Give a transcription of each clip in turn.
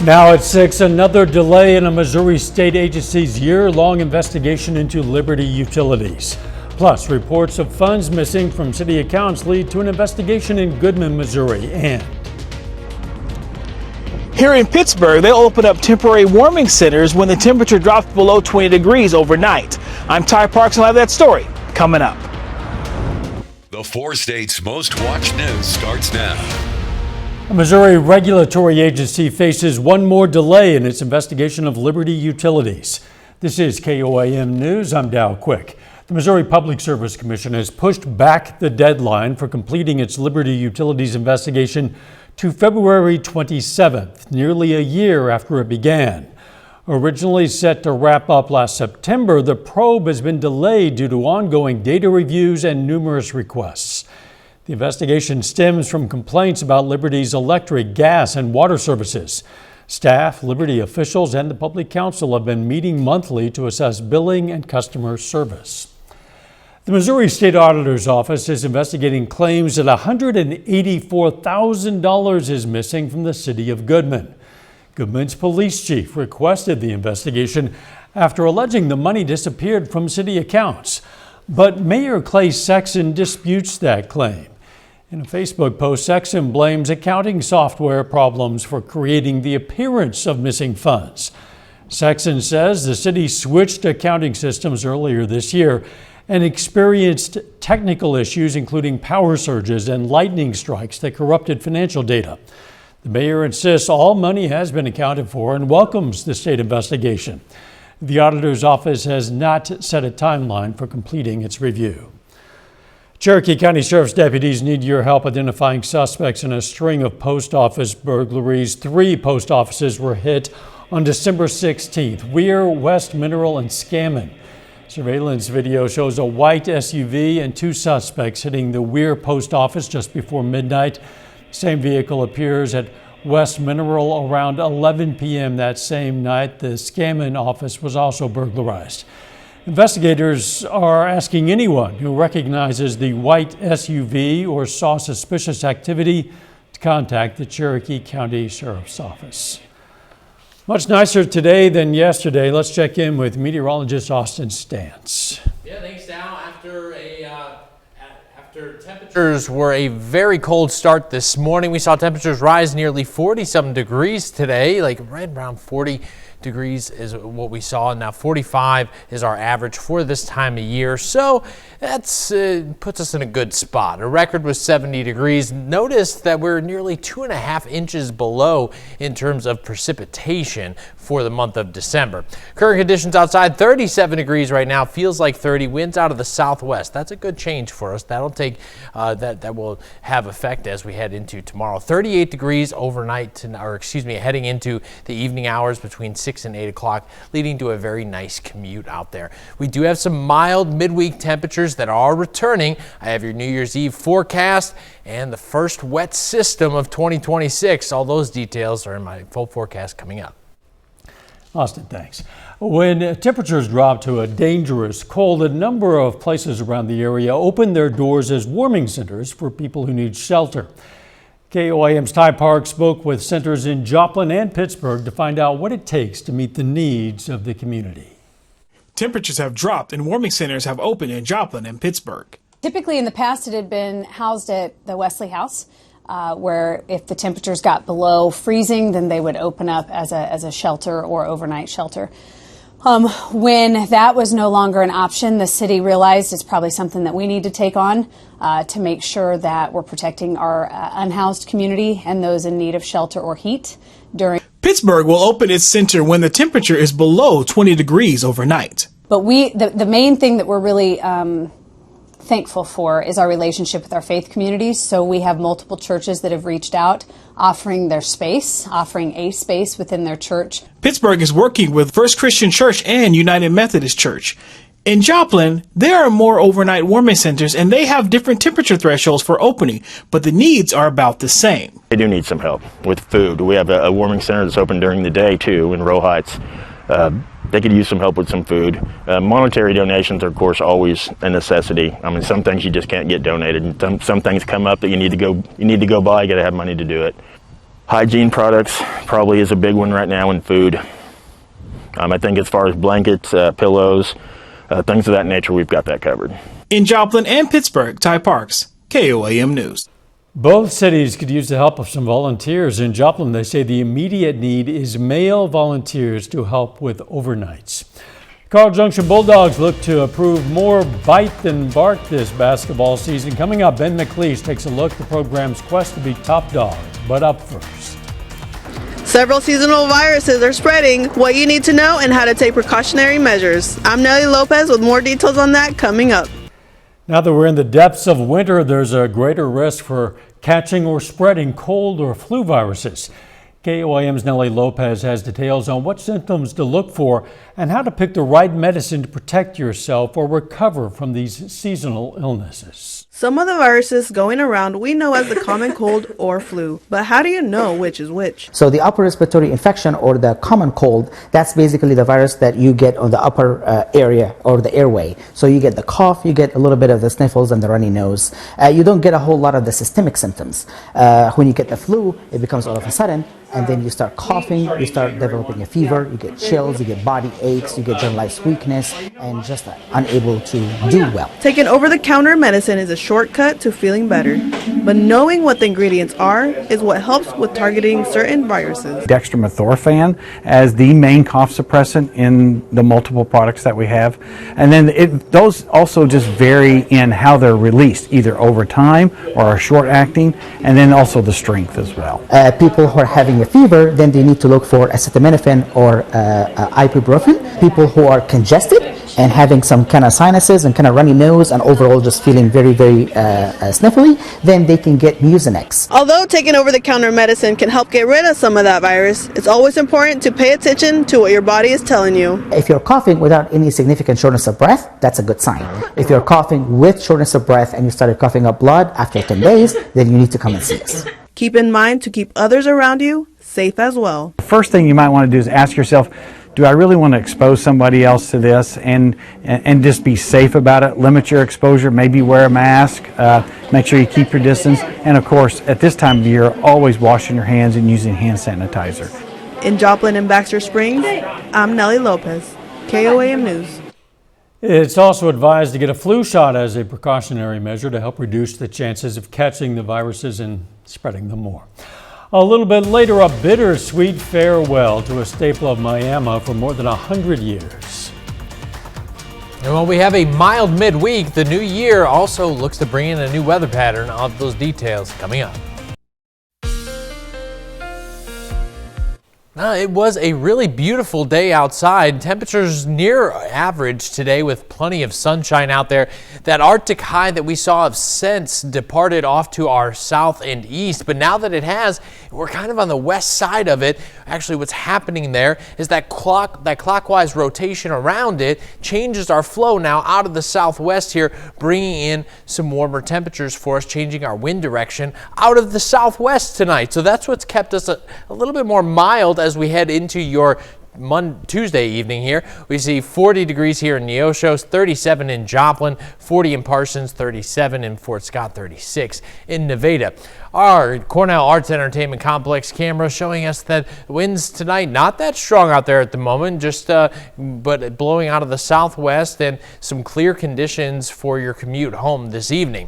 Now at 6, another delay in a Missouri state agency's year-long investigation into Liberty Utilities. Plus, reports of funds missing from city accounts lead to an investigation in Goodman, Missouri. And here in Pittsburgh, they'll open up temporary warming centers when the temperature drops below 20 degrees overnight. I'm Ty Parks and I'll have that story coming up. The 4 states' most watched news starts now. A Missouri regulatory agency faces one more delay in its investigation of Liberty Utilities. This is KOAM News. I'm Dow Quick. The Missouri Public Service Commission has pushed back the deadline for completing its Liberty Utilities investigation to February 27th, nearly a year after it began. Originally set to wrap up last September, the probe has been delayed due to ongoing data reviews and numerous requests. The investigation stems from complaints about Liberty's electric, gas, and water services. Staff, Liberty officials, and the Public Council have been meeting monthly to assess billing and customer service. The Missouri State Auditor's Office is investigating claims that $184,000 is missing from the city of Goodman. Goodman's police chief requested the investigation after alleging the money disappeared from city accounts. But Mayor Clay Sexton disputes that claim. In a Facebook post, Sexton blames accounting software problems for creating the appearance of missing funds. Sexton says the city switched accounting systems earlier this year and experienced technical issues, including power surges and lightning strikes that corrupted financial data. The mayor insists all money has been accounted for and welcomes the state investigation. The auditor's office has not set a timeline for completing its review. Cherokee County Sheriff's deputies need your help identifying suspects in a string of post office burglaries. 3 post offices were hit on December 16th, Weir, West Mineral, and Scammon. Surveillance video shows a white SUV and 2 suspects hitting the Weir post office just before midnight. The same vehicle appears at West Mineral around 11 p.m. that same night. The Scammon office was also burglarized. Investigators are asking anyone who recognizes the white SUV or saw suspicious activity to contact the Cherokee County Sheriff's Office. Much nicer today than yesterday. Let's check in with meteorologist Austin Stantz. Yeah, thanks, Dow. After temperatures were a very cold start this morning, we saw temperatures rise nearly 40-something degrees today, like right around 40 degrees is what we saw. Now 45 is our average for this time of year, so that's puts us in a good spot. A record was 70 degrees. Notice that we're nearly 2.5 inches below in terms of precipitation for the month of December. Current conditions outside, 37 degrees right now, feels like 30, winds out of the southwest. That's a good change for us. That'll take that will have effect as we head into tomorrow. 38 degrees overnight, heading into the evening hours between 6 and 8 o'clock, leading to a very nice commute out there. We do have some mild midweek temperatures that are returning. I have your New Year's Eve forecast and the first wet system of 2026. All those details are in my full forecast coming up. Austin, thanks. When temperatures drop to a dangerous cold, a number of places around the area open their doors as warming centers for people who need shelter. KOAM's Ty Park spoke with centers in Joplin and Pittsburgh to find out what it takes to meet the needs of the community. Temperatures have dropped and warming centers have opened in Joplin and Pittsburgh. Typically in the past it had been housed at the Wesley House, where if the temperatures got below freezing, then they would open up as a shelter or overnight shelter. When that was no longer an option, the city realized it's probably something that we need to take on to make sure that we're protecting our unhoused community and those in need of shelter or heat during. Pittsburgh will open its center when the temperature is below 20 degrees overnight. But the main thing that we're really thankful for is our relationship with our faith communities. So we have multiple churches that have reached out, offering a space within their church. Pittsburgh is working with First Christian Church and United Methodist Church. In Joplin, there are more overnight warming centers and they have different temperature thresholds for opening, but the needs are about the same. They do need some help with food. We have a warming center that's open during the day too in Row Heights. They could use some help with some food. Monetary donations are, of course, always a necessity. I mean, some things you just can't get donated. And some things come up that you need to go buy. You got to have money to do it. Hygiene products probably is a big one right now in food. I think as far as blankets, pillows, things of that nature, we've got that covered. In Joplin and Pittsburgh, Ty Parks, KOAM News. Both cities could use the help of some volunteers. In Joplin, they say the immediate need is male volunteers to help with overnights. Carl Junction Bulldogs look to prove more bite than bark this basketball season. Coming up, Ben McLeish takes a look at the program's quest to be top dogs. But up first. Several seasonal viruses are spreading, what you need to know, and how to take precautionary measures. I'm Nelly Lopez with more details on that coming up. Now that we're in the depths of winter, there's a greater risk for catching or spreading cold or flu viruses. KOAM's Nelly Lopez has details on what symptoms to look for and how to pick the right medicine to protect yourself or recover from these seasonal illnesses. Some of the viruses going around we know as the common cold or flu, but how do you know which is which? So the upper respiratory infection or the common cold, that's basically the virus that you get on the upper area or the airway. So you get the cough, you get a little bit of the sniffles and the runny nose. You don't get a whole lot of the systemic symptoms. When you get the flu, it becomes all of a sudden, and then you start coughing, you start developing a fever, you get chills, you get body aches, you get generalized weakness, and just unable to do well. Taking over-the-counter medicine is a shortcut to feeling better, but knowing what the ingredients are is what helps with targeting certain viruses. Dextromethorphan as the main cough suppressant in the multiple products that we have. And then those also just vary in how they're released, either over time or are short acting, and then also the strength as well. People who are having a fever, then they need to look for acetaminophen or ibuprofen. People who are congested and having some kind of sinuses and kind of runny nose and overall just feeling very, very sniffly, then they can get Mucinex. Although taking over-the-counter medicine can help get rid of some of that virus, it's always important to pay attention to what your body is telling you. If you're coughing without any significant shortness of breath, that's a good sign. If you're coughing with shortness of breath and you started coughing up blood after 10 days, then you need to come and see us. Keep in mind to keep others around you safe as well. The first thing you might want to do is ask yourself, do I really want to expose somebody else to this, and just be safe about it? Limit your exposure, maybe wear a mask, make sure you keep your distance, and of course at this time of year always washing your hands and using hand sanitizer. In Joplin and Baxter Springs, I'm Nelly Lopez, KOAM News. It's also advised to get a flu shot as a precautionary measure to help reduce the chances of catching the viruses and spreading them more. A little bit later, a bittersweet farewell to a staple of Miami for more than 100 years. And while we have a mild midweek, the new year also looks to bring in a new weather pattern. All of those details coming up. It was a really beautiful day outside. Temperatures near average today with plenty of sunshine out there. That Arctic high that we saw have since departed off to our south and east. But now that it has, we're kind of on the west side of it. Actually, what's happening there is that clockwise rotation around it changes our flow now out of the southwest here, bringing in some warmer temperatures for us, changing our wind direction out of the southwest tonight. So that's what's kept us a little bit more mild as we head into your Tuesday evening here. We see 40 degrees here in Neosho, 37 in Joplin, 40 in Parsons, 37 in Fort Scott, 36 in Nevada. Our Cornell Arts Entertainment Complex camera showing us that winds tonight not that strong out there at the moment, just but blowing out of the southwest, and some clear conditions for your commute home this evening.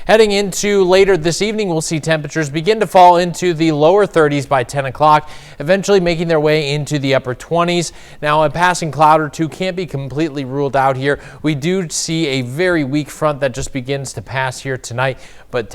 Heading into later this evening, we'll see temperatures begin to fall into the lower 30s by 10 o'clock, eventually making their way into the upper 20s. Now, a passing cloud or two can't be completely ruled out here. We do see a very weak front that just begins to pass here tonight, but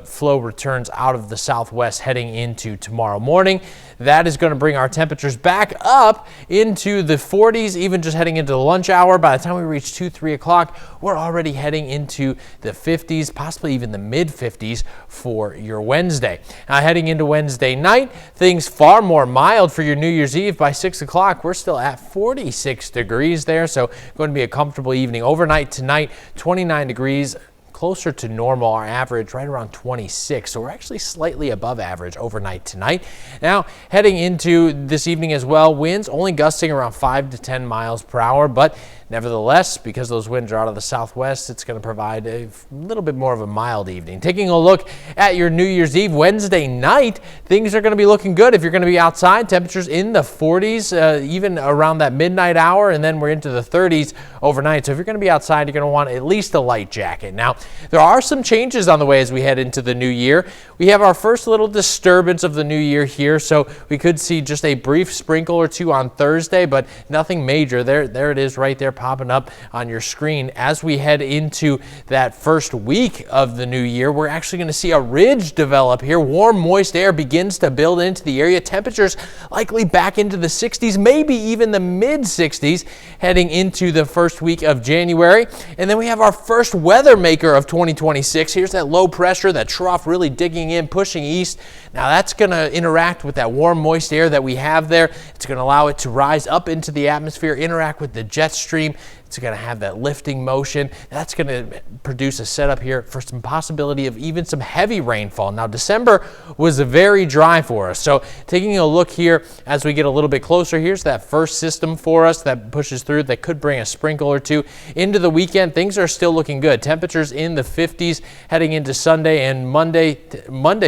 flow returns out of the southwest heading into tomorrow morning. That is going to bring our temperatures back up into the 40s, even just heading into the lunch hour. By the time we reach 2-3 o'clock, we're already heading into the 50s, possibly even the mid 50s for your Wednesday. Now, heading into Wednesday night, things far more mild for your New Year's Eve. By 6 o'clock, we're still at 46 degrees there, so going to be a comfortable evening. Overnight tonight, 29 degrees. Closer to normal, our average right around 26, so we're actually slightly above average overnight tonight. Now, heading into this evening as well, winds only gusting around 5 to 10 miles per hour, but Nevertheless, because those winds are out of the southwest, it's going to provide a little bit more of a mild evening. Taking a look at your New Year's Eve, Wednesday night, things are going to be looking good. If you're going to be outside, temperatures in the 40s, even around that midnight hour, and then we're into the 30s overnight. So if you're going to be outside, you're going to want at least a light jacket. Now, there are some changes on the way as we head into the new year. We have our first little disturbance of the new year here, so we could see just a brief sprinkle or two on Thursday, but nothing major. There it is right there popping up on your screen. As we head into that first week of the new year, we're actually going to see a ridge develop here. Warm, moist air begins to build into the area. Temperatures likely back into the 60s, maybe even the mid 60s heading into the first week of January. And then we have our first weather maker of 2026. Here's that low pressure, that trough really digging in, pushing east. Now that's going to interact with that warm, moist air that we have there. It's going to allow it to rise up into the atmosphere, interact with the jet stream. It's going to have that lifting motion. That's going to produce a setup here for some possibility of even some heavy rainfall. Now, December was very dry for us. So taking a look here as we get a little bit closer, here's that first system for us that pushes through that could bring a sprinkle or two into the weekend. Things are still looking good. Temperatures in the 50s heading into Sunday and Monday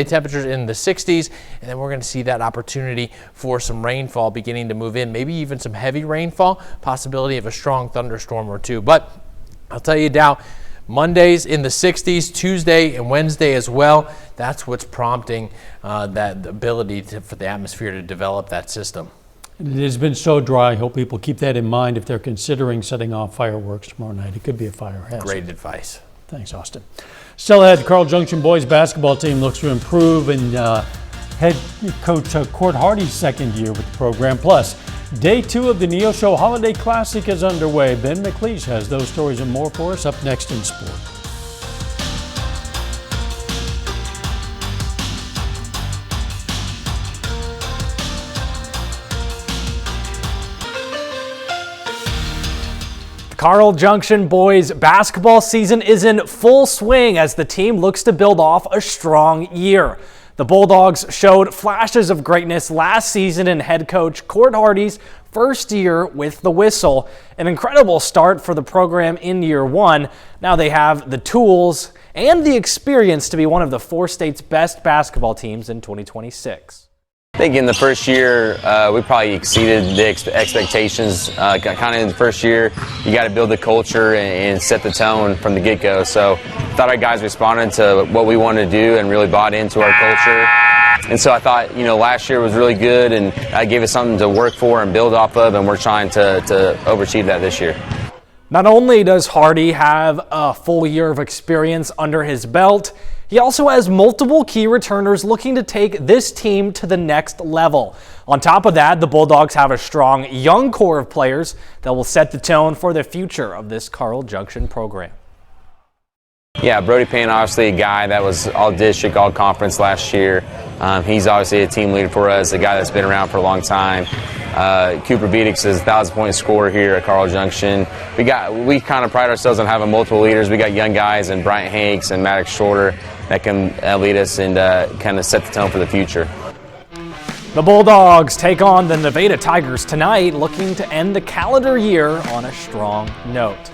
temperatures in the 60s. And then we're going to see that opportunity for some rainfall beginning to move in, maybe even some heavy rainfall, possibility of a strong thunderstorm or two. But I'll tell you now, Mondays in the 60s, Tuesday and Wednesday as well. That's what's prompting that ability for the atmosphere to develop that system. It has been so dry. I hope people keep that in mind if they're considering setting off fireworks tomorrow night. It could be a fire hazard. Great advice. Thanks, Austin. Still ahead, the Carl Junction boys basketball team looks to improve in head coach Court Hardy's second year with the program. Plus, Day 2 of the Neo Show Holiday Classic is underway. Ben McLeish has those stories and more for us up next in sport. The Carl Junction boys basketball season is in full swing as the team looks to build off a strong year. The Bulldogs showed flashes of greatness last season in head coach Court Hardy's first year with the whistle. An incredible start for the program in year one. Now they have the tools and the experience to be one of the four states' best basketball teams in 2026. I think in the first year, we probably exceeded the expectations. Kind of in the first year, you got to build the culture and set the tone from the get-go. So I thought our guys responded to what we wanted to do and really bought into our culture. And so I thought, last year was really good and gave us something to work for and build off of, and we're trying to overachieve that this year. Not only does Hardy have a full year of experience under his belt, he also has multiple key returners looking to take this team to the next level. On top of that, the Bulldogs have a strong young core of players that will set the tone for the future of this Carl Junction program. Yeah, Brody Payne, obviously a guy that was all-district, all-conference last year. He's obviously a team leader for us, a guy that's been around for a long time. Cooper Beatix is a 1,000-point scorer here at Carl Junction. We kind of pride ourselves on having multiple leaders. We got young guys and Bryant Hanks and Maddox Shorter that can lead us and kind of set the tone for the future. The Bulldogs take on the Nevada Tigers tonight, looking to end the calendar year on a strong note.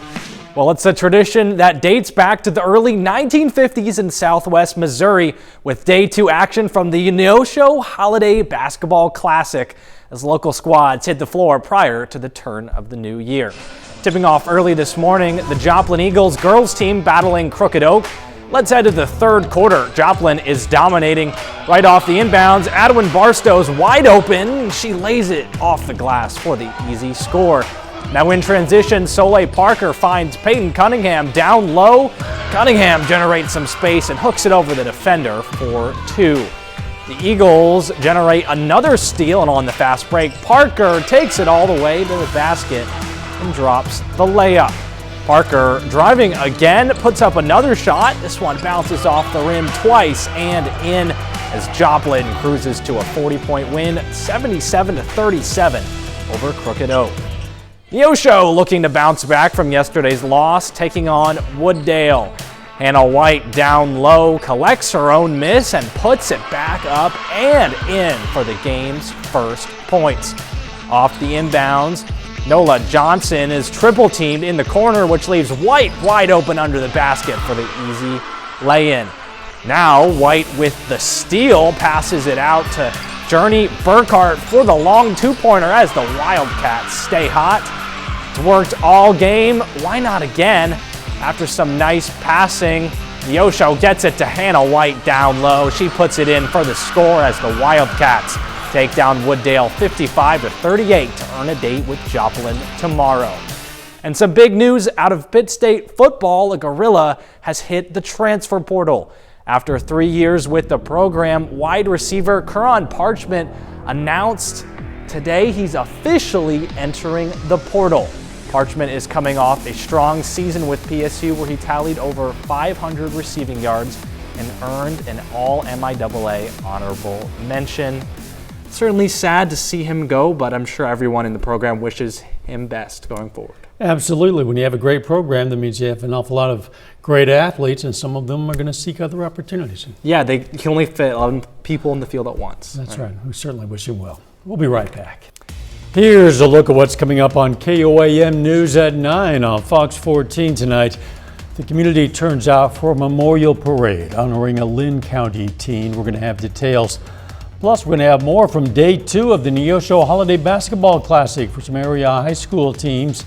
Well, it's a tradition that dates back to the early 1950s in Southwest Missouri, with Day 2 action from the Neo Show Holiday Basketball Classic as local squads hit the floor prior to the turn of the new year. Tipping off early this morning, the Joplin Eagles girls team battling Crooked Oak. Let's head to the third quarter. Joplin is dominating right off the inbounds. Adwin Barstow's wide open. She lays it off the glass for the easy score. Now in transition, Soleil Parker finds Peyton Cunningham down low. Cunningham generates some space and hooks it over the defender for 2. The Eagles generate another steal, and on the fast break, Parker takes it all the way to the basket and drops the layup. Parker driving again, puts up another shot. This one bounces off the rim twice and in as Joplin cruises to a 40-point win, 77-37 over Crooked Oak. Neo Show looking to bounce back from yesterday's loss, taking on Wooddale. Hannah White down low, collects her own miss and puts it back up and in for the game's first points. Off the inbounds, Nola Johnson is triple teamed in the corner, which leaves White wide open under the basket for the easy lay-in. Now White with the steal passes it out to Journey Burkhart for the long two-pointer as the Wildcats stay hot. It's worked all game. Why not again? After some nice passing, Neosho gets it to Hannah White down low. She puts it in for the score as the Wildcats take down Wooddale 55-38 to earn a date with Joplin tomorrow. And some big news out of Pitt State football. A Gorilla has hit the transfer portal. After 3 years with the program, wide receiver Curran Parchment announced today he's officially entering the portal. Parchment is coming off a strong season with PSU where he tallied over 500 receiving yards and earned an All-MIAA honorable mention. Certainly sad to see him go, but I'm sure everyone in the program wishes him best going forward. Absolutely. When you have a great program, that means you have an awful lot of great athletes, and some of them are going to seek other opportunities. Yeah, they can only fit 11 people in the field at once. That's right. We certainly wish him well. We'll be right back. Here's a look at what's coming up on KOAM News at 9 on Fox 14 tonight. The community turns out for a memorial parade honoring a Lynn County teen. We're going to have details. Plus, we're going to have more from day 2 of the Neosho Holiday Basketball Classic for some area high school teams.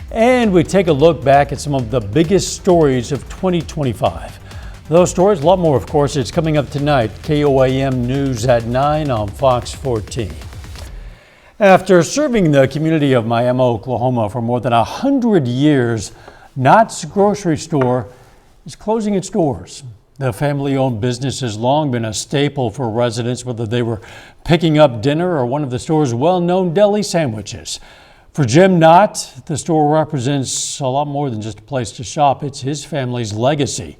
And we take a look back at some of the biggest stories of 2025. Those stories, a lot more, of course, it's coming up tonight. KOAM News at 9 on Fox 14. After serving the community of Miami, Oklahoma for more than 100 years, Knott's Grocery Store is closing its doors. The family-owned business has long been a staple for residents, whether they were picking up dinner or one of the store's well-known deli sandwiches. For Jim Knott, the store represents a lot more than just a place to shop. It's his family's legacy.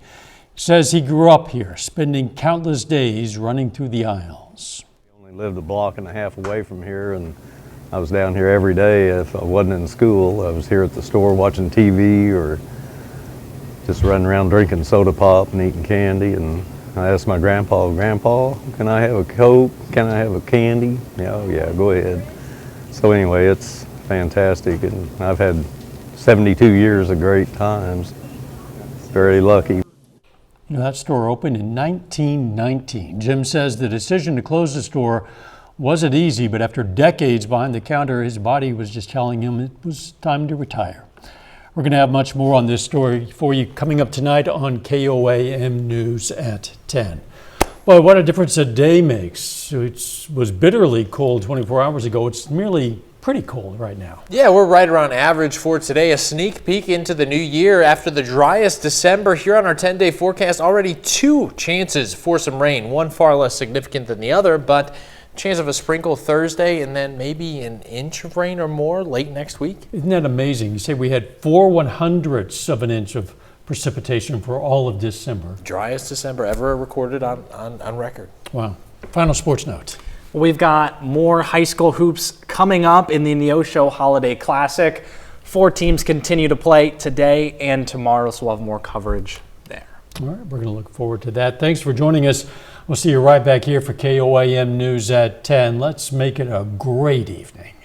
He says he grew up here, spending countless days running through the aisles. I only lived a block and a half away from here, and I was down here every day. If I wasn't in school, I was here at the store watching TV or just running around drinking soda pop and eating candy. And I asked my grandpa, can I have a Coke? Can I have a candy? Yeah, oh yeah, go ahead. So anyway, it's fantastic, and I've had 72 years of great times. Very lucky. You know, that store opened in 1919. Jim says the decision to close the store wasn't easy, but after decades behind the counter, his body was just telling him it was time to retire. We're going to have much more on this story for you coming up tonight on KOAM News at 10. Boy, what a difference a day makes. It was bitterly cold 24 hours ago. It's merely pretty cold right now. Yeah, we're right around average for today. A sneak peek into the new year after the driest December. Here on our 10-day forecast, already 2 chances for some rain. One far less significant than the other, but chance of a sprinkle Thursday and then maybe an inch of rain or more late next week. Isn't that amazing? You say we had 4/100ths of an inch of precipitation for all of December. Driest December ever recorded on record. Wow. Final sports note. We've got more high school hoops coming up in the Neosho Holiday Classic. 4 teams continue to play today and tomorrow, so we'll have more coverage there. All right, we're going to look forward to that. Thanks for joining us. We'll see you right back here for KOAM News at 10. Let's make it a great evening.